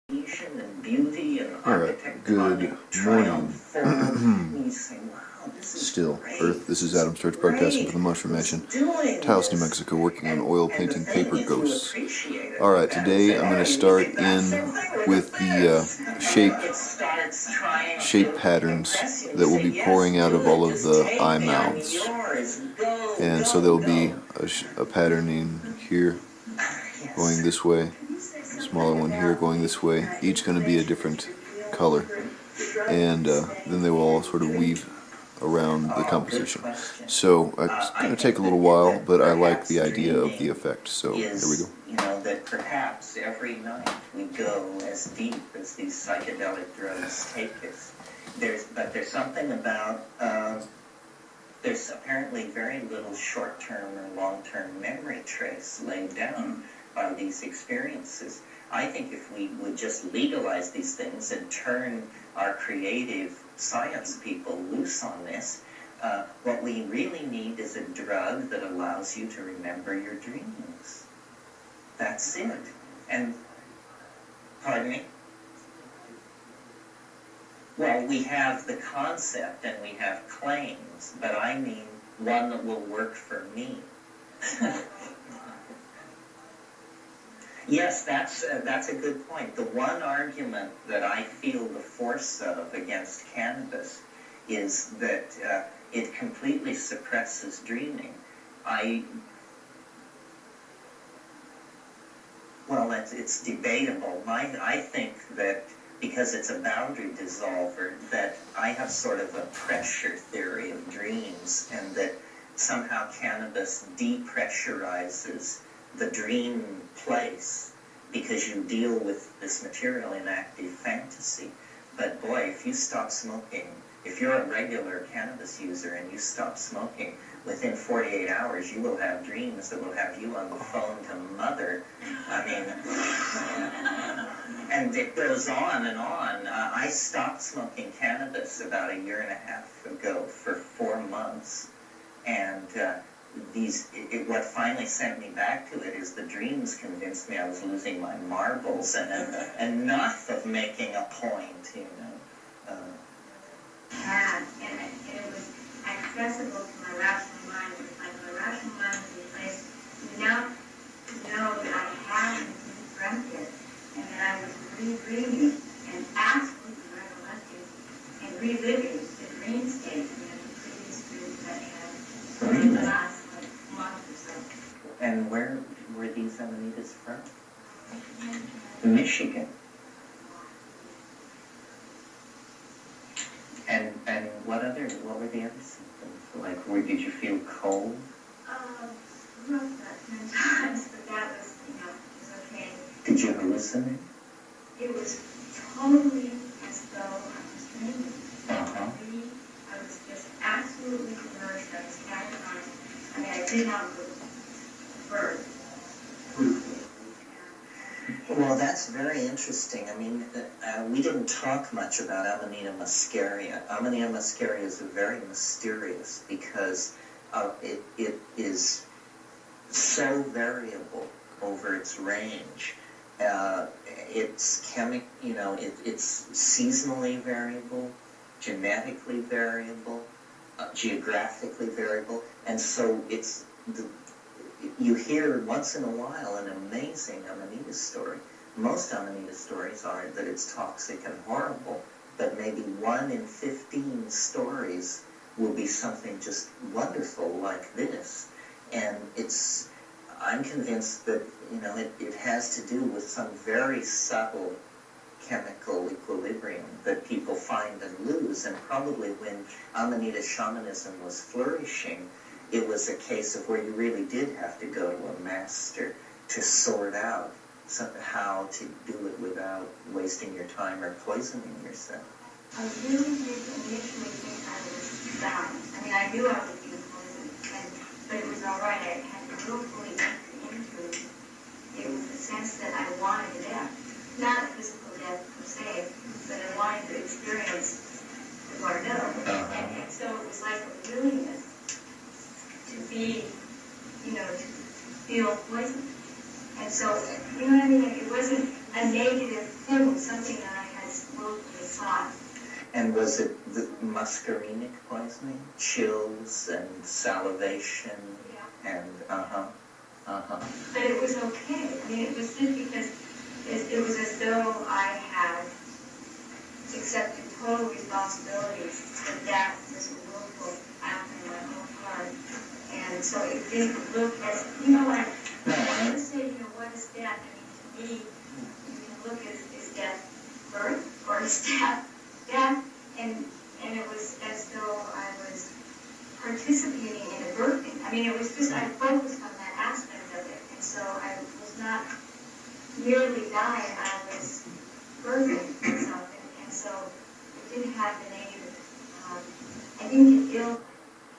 and beauty and Alright, good morning. Still, Earth, this is Adam Sturch broadcasting for the Mushroom Mansion, Taos, New Mexico, working on oil painting paper ghosts. Alright, today I'm going to start in with the shape patterns that will be pouring out of all of the eye mouths. And so there will be a pattern in here going this way, smaller one here going this way, each going to be a different color, and then they will all sort of weave around the composition. So it's going to take a little while, but I like the idea of the effect, so here we go. You know, that perhaps every night we go as deep as these psychedelic drugs take us. But there's something about, there's apparently very little short-term or long-term memory trace laid down by these experiences. I think if we would just legalize these things and turn our creative science people loose on this, what we really need is a drug that allows you to remember your dreams. That's it. And, pardon me? Well, we have the concept and we have claims, but I mean one that will work for me. Yes, that's a good point. The one argument that I feel the force of against cannabis is that it completely suppresses dreaming. Well, it's debatable. I think that because it's a boundary dissolver, that I have sort of a pressure theory of dreams, and that somehow cannabis depressurizes the dream place because you deal with this material in active fantasy. But boy, if you stop smoking, if you're a regular cannabis user and you stop smoking, within 48 hours you will have dreams that will have you on the phone to mother. I mean, and it goes on and on. I stopped smoking cannabis about a year and a half ago for 4 months, and what finally sent me back to it is the dreams convinced me I was losing my marbles, and enough of making a point, you know. And it was accessible to my rational mind. It was like my rational mind was replaced enough to know that I hadn't dreamt it, and that I was re-dreaming and absolutely recollecting and reliving the dream state in the previous dreams that I had in the last month or so. And where were these amanitas from? Michigan. And what were the other symptoms? Like, did you feel cold? Not that 10 times, but that was, it was okay. Did you hallucinate? It was totally as though I was dreaming. I was just absolutely immersed. I was catatonic. I mean, I did not move. Bird. Well, that's very interesting. I mean, we didn't talk much about Amanita muscaria. Amanita muscaria is very mysterious because it is so variable over its range. It's it's seasonally variable, genetically variable, geographically variable, and so you hear once in a while an amazing Amanita story. Most Amanita stories are that it's toxic and horrible, but maybe 1 in 15 stories will be something just wonderful like this. And I'm convinced that, it has to do with some very subtle chemical equilibrium that people find and lose. And probably when Amanita shamanism was flourishing, it was a case of where you really did have to go to a master to sort out how to do it without wasting your time or poisoning yourself. I really did initially think I was dying. I mean, I knew I was being poisoned, but it was all right. I had willfully entered into it. It was a sense that I wanted death. Not a physical death per se, but I wanted to experience the Bordeaux. And so it was like a willingness to be, to feel poison. And so, you know what I mean? It wasn't a negative thing, something that I had willfully sought. And was it the muscarinic poisoning? Chills and salivation? Yeah. And, But it was okay. I mean, it was just because it was as though I had accepted total responsibility that that was a willful act in my own heart. And so it didn't look as, like, I would say, what is death? I mean, to me, you can look at, is death birth or is death? And it was as though I was participating in a birthing. I mean, it was just, I focused on that aspect of it. And so I was not merely dying, I was birthing myself. And so it didn't have the negative, I didn't get ill.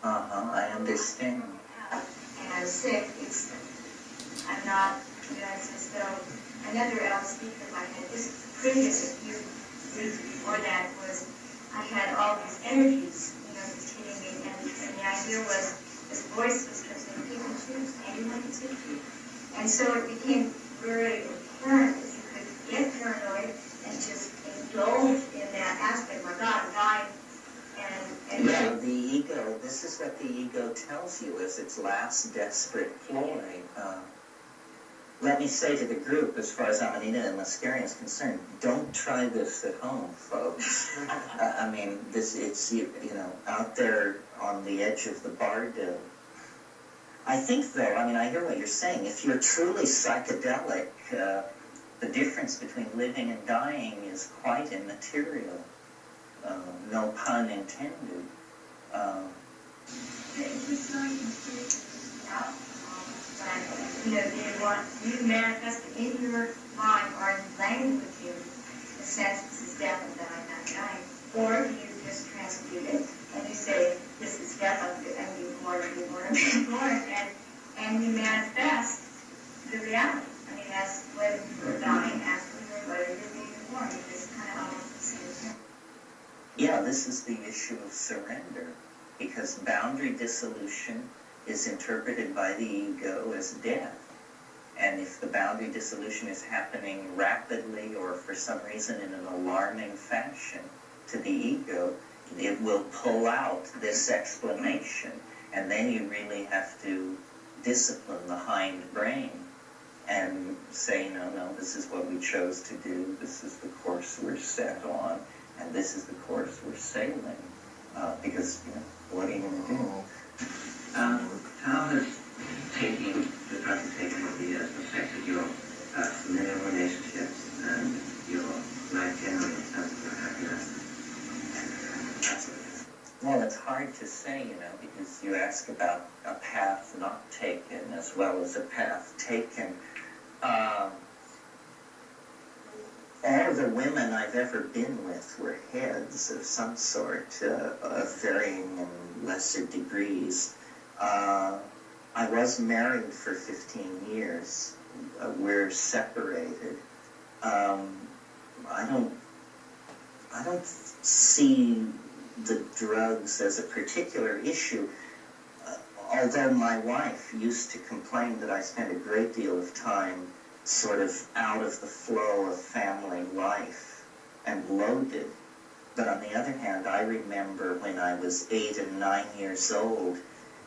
I understand. And I'm sick. I'm not, it's as though another LSD because I had this previous few weeks before that was I had all these energies, just hitting me. And the idea was this voice was just saying, you can choose, anyone can choose you. And so it became very apparent that you could get paranoid and just indulge in that aspect. My God, I'm dying. Yeah, the ego, this is what the ego tells you is its last desperate ploy. Let me say to the group, as far as Amanita and Mascaria is concerned, don't try this at home, folks. I mean, it's out there on the edge of the bardo. I think, though, I hear what you're saying. If you're truly psychedelic, the difference between living and dying is quite immaterial. No pun intended. You manifest in your mind or in language with you the sense this is death and that I'm not dying. Or you just transmute it and you say this is death and you born and be born and be born and you manifest the reality. That's whether you're dying after or whether you're being born. It's kind of almost the same thing. Yeah, this is the issue of surrender, because boundary dissolution is interpreted by the ego as death. And if the boundary dissolution is happening rapidly or for some reason in an alarming fashion to the ego, it will pull out this explanation. And then you really have to discipline the hind brain and say, no, this is what we chose to do. This is the course we're set on. And this is the course we're sailing. Because, what are you going to do? How has the present taking of the years affected your familiar relationships and your life generally in terms of your happiness? Well, it's hard to say, because you ask about a path not taken as well as a path taken. All the women I've ever been with were heads of some sort, of varying and lesser degrees. I was married for 15 years. We're separated. I don't see the drugs as a particular issue, although my wife used to complain that I spent a great deal of time sort of out of the flow of family life and loaded. But on the other hand, I remember when I was 8 and 9 years old,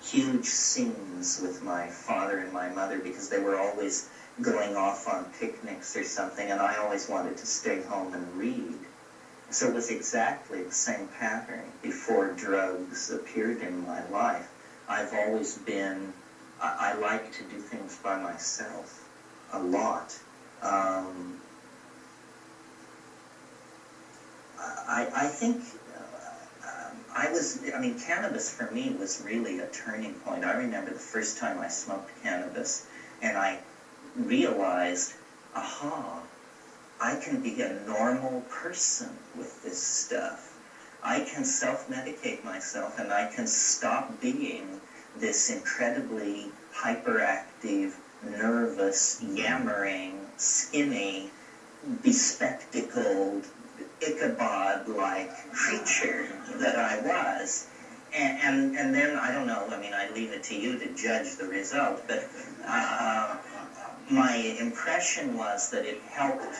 huge scenes with my father and my mother because they were always going off on picnics or something, and I always wanted to stay home and read. So it was exactly the same pattern before drugs appeared in my life. I've always been, I like to do things by myself a lot. I think cannabis for me was really a turning point. I remember the first time I smoked cannabis and I realized, I can be a normal person with this stuff. I can self-medicate myself and I can stop being this incredibly hyperactive, nervous, yammering, skinny, bespectacled, Ichabod-like creature that I was. And then, I don't know, I leave it to you to judge the result, but my impression was that it helped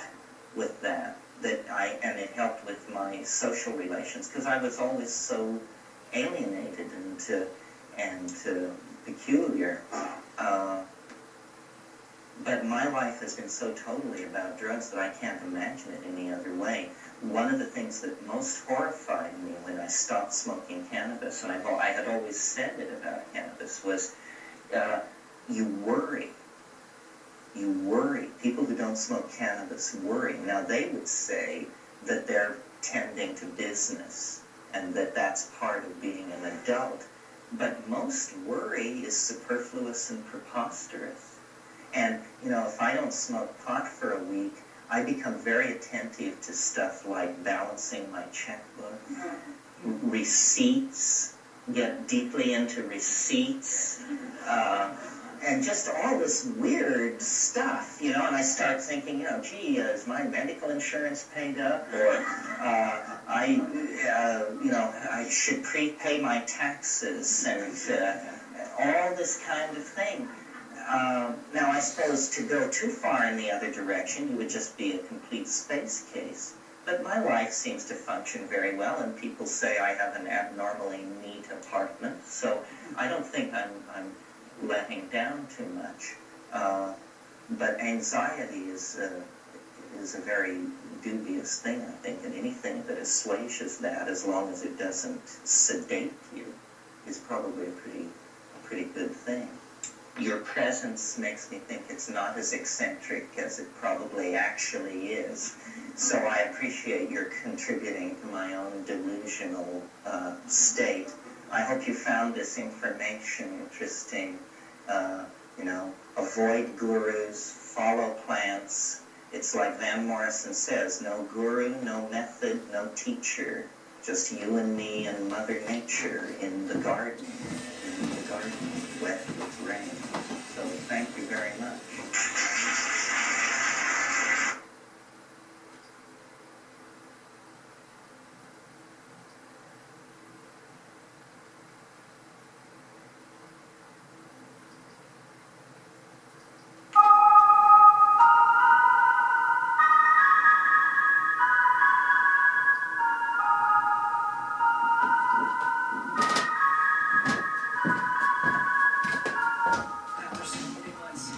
with that. And it helped with my social relations, because I was always so alienated and peculiar. But my life has been so totally about drugs that I can't imagine it any other way. One of the things that most horrified me when I stopped smoking cannabis, and I had always said it about cannabis, was you worry. You worry. People who don't smoke cannabis worry. Now, they would say that they're tending to business and that that's part of being an adult. But most worry is superfluous and preposterous. And, if I don't smoke pot for a week, I become very attentive to stuff like balancing my checkbook, receipts, get deeply into receipts, and just all this weird stuff, and I start thinking, gee, is my medical insurance paid up? Or I should prepay my taxes, and all this kind of thing. Now, I suppose to go too far in the other direction, you would just be a complete space case. But my life seems to function very well, and people say I have an abnormally neat apartment, so I don't think I'm letting down too much. But anxiety is a very dubious thing, I think, and anything that assuages that, as long as it doesn't sedate you, is probably a pretty good thing. Your presence makes me think it's not as eccentric as it probably actually is. So I appreciate your contributing to my own delusional state. I hope you found this information interesting. Avoid gurus, follow plants. It's like Van Morrison says, no guru, no method, no teacher. Just you and me and Mother Nature in the garden. Wet with rain. So thank you very much. After somebody once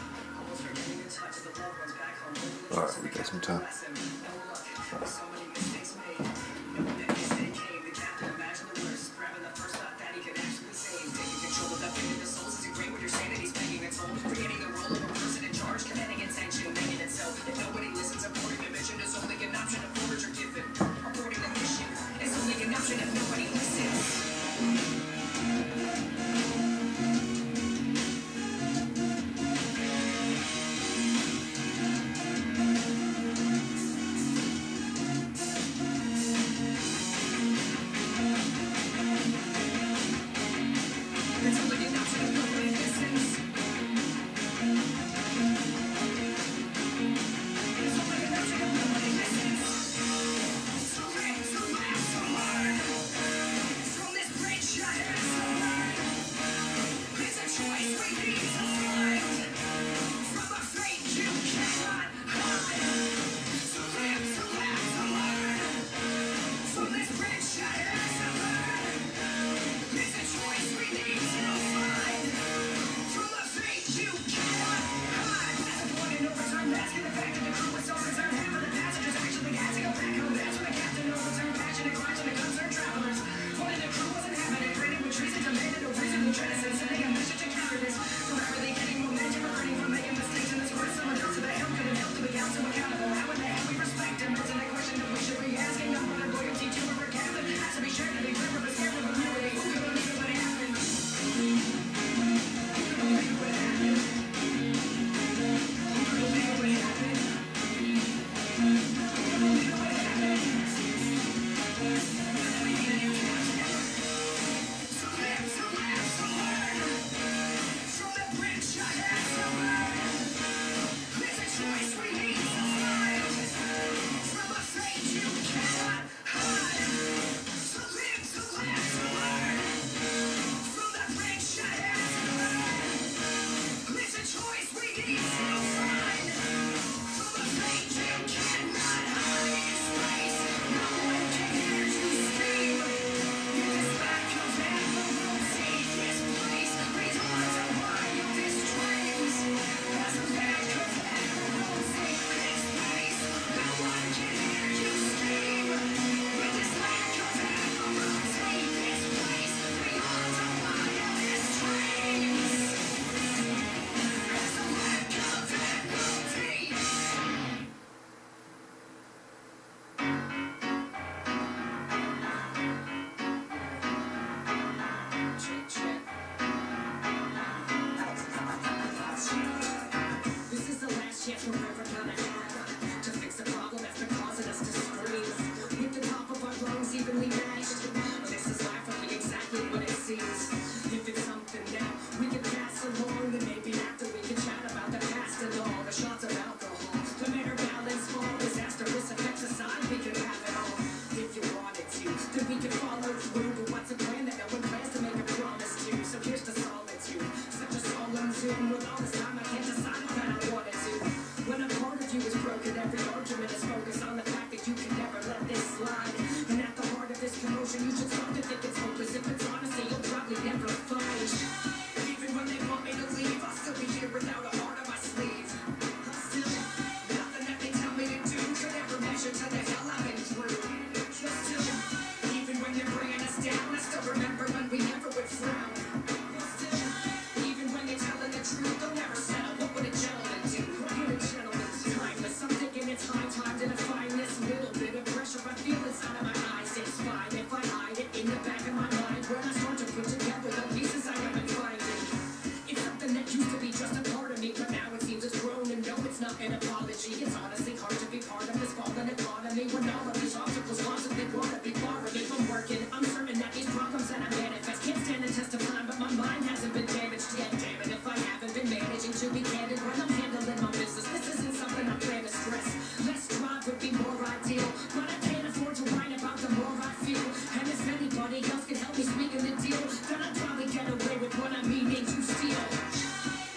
when all of these obstacles constantly want to be far away from working. I'm certain that these problems that I manifest can't stand the test of time, but my mind hasn't been damaged yet. Damn it, if I haven't been managing to be candid when I'm handling my business, this isn't something I plan to stress. Less drive would be more ideal, but I can't afford to whine about the more I feel. And if anybody else can help me sweeten the deal, then I'd probably get away with what I mean to steal.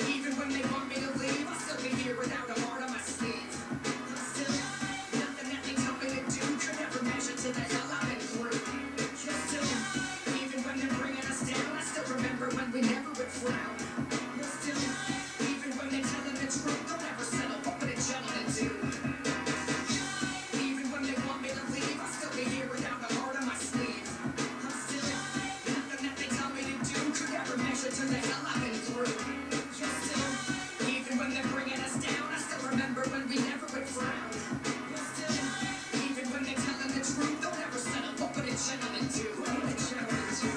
Even when they want me to leave, I'll still be here without a heart on my sleeve. Still, nothing that they tell me to do could ever measure to the hell I've been through. Still, even when they're bringing us down, I still remember when we never would frown. Still, even when they're telling the truth, don't ever settle. What would a gentleman do? Even when they want me to leave, I'll still be here without a heart on my sleeve. Still, nothing that they tell me to do could ever measure to the hell I've been through. Still, even when they're bringing us down, I still remember when we never would frown. Still, even when they're telling the truth, don't ever settle. What would a gentleman do? What would a gentleman do?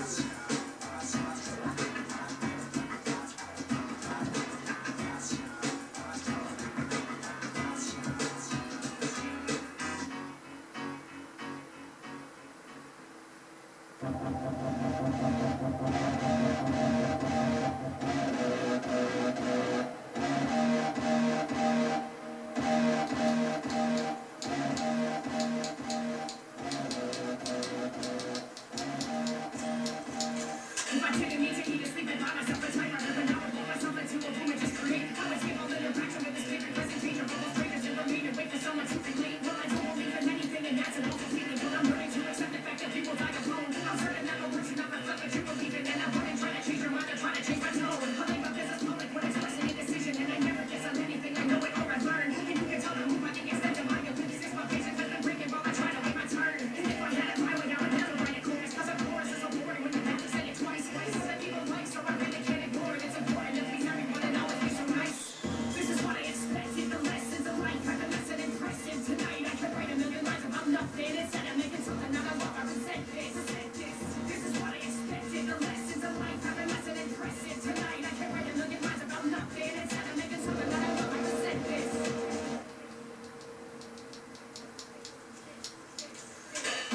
If I didn't need to eat or sleep and buy myself a type, I'd never know it. Blow myself into a room and just create. I always give all interaction with the speaker, presentation, bubble strangers in the meeting. Wait for someone to relate. Well, I don't believe in anything, and that's an awful feeling. But I'm learning to accept the fact that people die alone. I'm certain that the words should not reflect what you believe in, and I wouldn't try to change your mind or try to change my tone. I make my business public when expressing a decision, and I never guess on anything. I know it or I've learned. And you can tell the move I can extend to my ellipsis. My patience has been breaking while I try to wait my turn. And if I had it my way, I would never write a chorus, 'cause a chorus is so boring when you have to say it twice. So that people like, so I really can't ignore it. It's important to please everyone and always be so nice. This is what I expected. The lessons of life have a lesson impressive. Tonight I could write a million lines about nothing. Instead of making something out of love, I resent this. This is what I expected. The lessons of life have a lesson impressive. Tonight I could write a million lines about nothing. Instead of making something out of love, I resent this.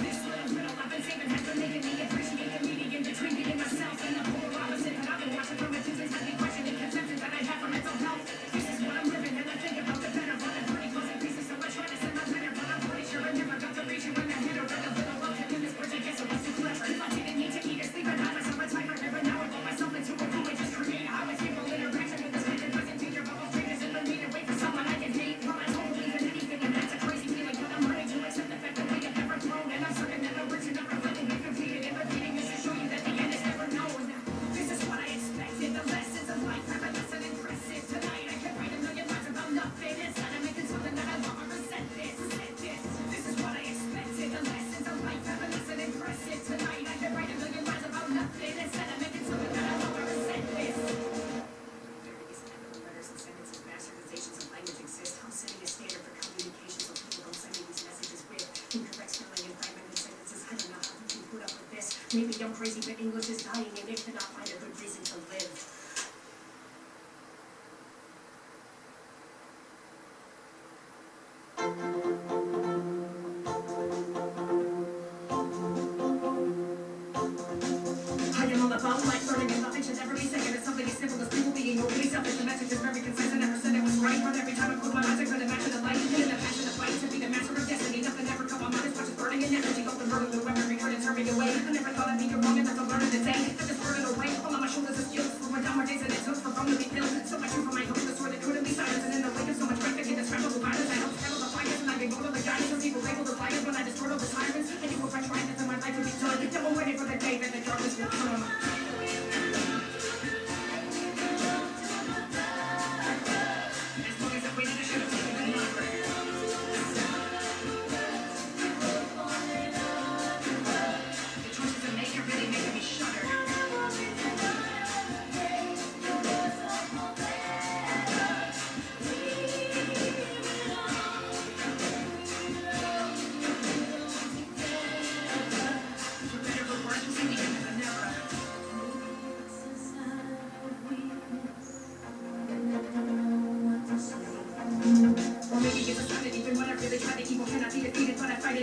This little riddle I've been saving has been making me appreciate the meaning in between me and myself and the polar opposite that I've been watching from a distance has me questioning conceptions that I have for mental health. This is what I'm living and I think about the better part of 30 closing pieces, so I try to send my letter, but I'm pretty sure I never got to reach you when I hit or read a little love in this bridge. I guess it was too clever. If I didn't need to eat or sleep and buy myself a type, I'd never know it. Blow myself into a room and just create. I always give all interaction with this vision, presentation, bubble strangers in the meter. Wait for someone I can hate. Well, I don't believe in anything, and that's a crazy feeling, but I'm learning to accept the fact that we have never grown, and I'm certain that the words are not reflecting we completed and repeating this to show you that the end is never known. This is what I expected. The lessons of life have a lesson impressive. Tonight I could write a million lines about nothing. Instead of making something that I love, I resent this. This is what I expected. The lessons of life have a lesson impressive. Tonight I could write a million lines about nothing. Instead of making something that I love, I resent this. Various letters and sentences, bastardizations of language exist. I'm setting a standard for communication so people don't send me these messages with incorrect spelling and fragmented sentences. I don't know how you can put up with this. Maybe I'm crazy, but English is dying and it cannot find a good reason to live. I am all about life, learning and nothing should ever be second. It's something as simple as people being overly selfish. The message is very concise. I never said it was right, but every time I close my eyes, I couldn't imagine the light. And in the passion of fight to be the master of destiny. Nothing ever come on my mind as much as burning in energy. Hope the burden, the weapon, return and turn me away. I never thought I'd be your wrong, and that's a learning today. That this burden away, all on my shoulders is guilt. For down my days and it took for wrong to be filled. So much room for my hope, the sword that couldn't be silenced. And in the wake of so much traffic and indescribable violence, I helped handle the fires and I can go to the guidance of people able to fire when I destroyed all the tyrants. And if I tried, then my life would be done. Then we're waiting for the day that the darkness will come. As long as I waited, I should have taken the number. The choices I make are really making me shudder. For better or worse, we'll see the end of an era.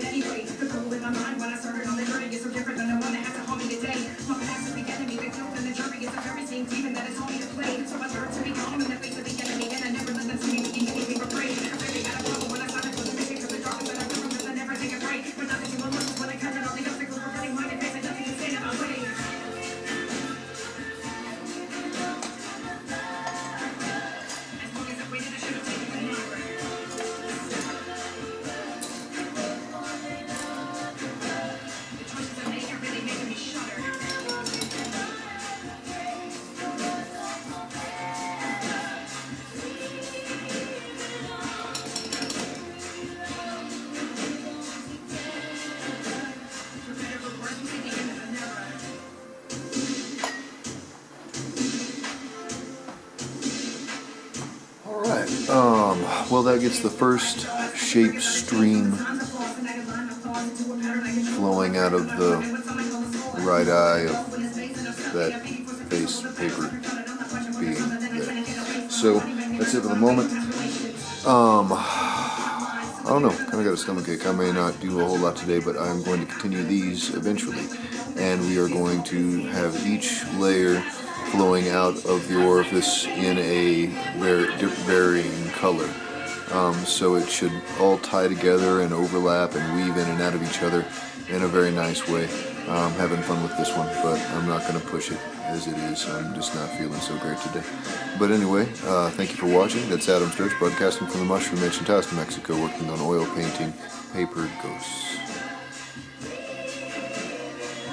it anyway. The goal in my mind when I started on the journey is so different than the one that had to hold me today. My past is the enemy, the guilt and the jury is the very same demon that has told me to play. So I learned to be calm in the face of the enemy, and I never let them see me being anything but brave. I really got a problem when I started for the mission, cause the darkness that I feel because I never take a break. But not that you will look when I cut all the obstacles were running my face and nothing can stand in my way. As long as I waited, I should have taken the number. The choices I make are really making me shudder. For better or worse, we see the end of the never. Alright, well that gets the first shape stream flowing out of the right eye of that face paper being there. So that's it for the moment. I don't know, kind of got a stomachache. I may not do a whole lot today, but I'm going to continue these eventually. And we are going to have each layer flowing out of the orifice in a varying color. So it should all tie together and overlap and weave in and out of each other in a very nice way. I'm having fun with this one, but I'm not going to push it as it is. I'm just not feeling so great today. But anyway, thank you for watching. That's Adam Sturch, broadcasting from the Mushroom Mansion, Taos, New Mexico, working on oil painting paper ghosts.